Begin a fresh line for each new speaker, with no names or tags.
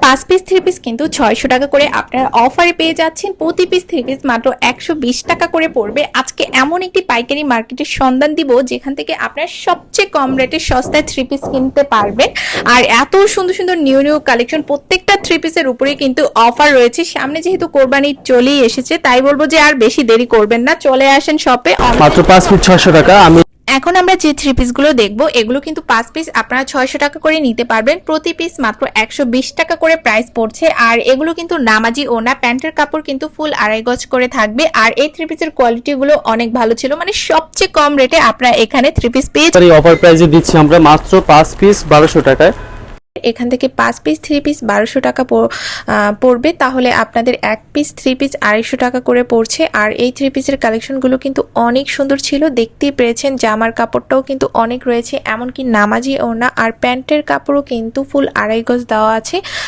5 piece 3 piece কিন্তু 600 টাকা করে আপনারা অফারে পেয়ে যাচ্ছেন। প্রতি পিস 3 পিস মাত্র 120 টাকা করে পড়বে। আজকে এমন একটি পাইকারি মার্কেটের সন্ধান দিব যেখান থেকে আপনারা সবচেয়ে কম রেটে সস্তায় 3 পিস কিনতে পারবেন। আর এত সুন্দর সুন্দর নিউ নিউ কালেকশন, প্রত্যেকটা 3 পিসের উপরে কিন্তু অফার রয়েছে। সামনে যেহেতু কোরবানি চলেই এসেছে, তাই বলবো যে আর বেশি দেরি করবেন না, চলে আসেন শপে।
মাত্র 5 পিস 600 টাকা। আমি
এখন আমরা যে 3 পিসগুলো দেখবো এগুলো কিন্তু 5 পিস আপনারা 600 টাকা করে নিতে পারবেন। প্রতি পিস মাত্র 120 টাকা করে প্রাইস পড়ছে। আর এগুলো কিন্তু নামাজি ওনা, প্যান্টের কাপড় কিন্তু ফুল 2.5 গজ করে থাকবে। আর এই 3 পিসের কোয়ালিটিগুলো অনেক ভালো ছিল, মানে সবচেয়ে কম রেটে আপনারা এখানে 3 পিস পেয়ে
এই অফার প্রাইসে দিচ্ছি আমরা মাত্র 5 পিস 1200 টাকায়।
এখান থেকে 5 পিস 3 পিস 1200 টাকা পড়বে। তাহলে আপনাদের এক পিস 3 পিস 250 টাকা করে পড়ছে। আর এই 3 পিসের কালেকশনগুলো কিন্তু অনেক সুন্দর ছিল, দেখতেই পেরেছেন। জামার কাপড়টাও কিন্তু অনেক রয়েছে, এমনকি নামাজি ওড়না আর প্যান্টের কাপড়ও কিন্তু ফুল 2.5 গজ দেওয়া আছে।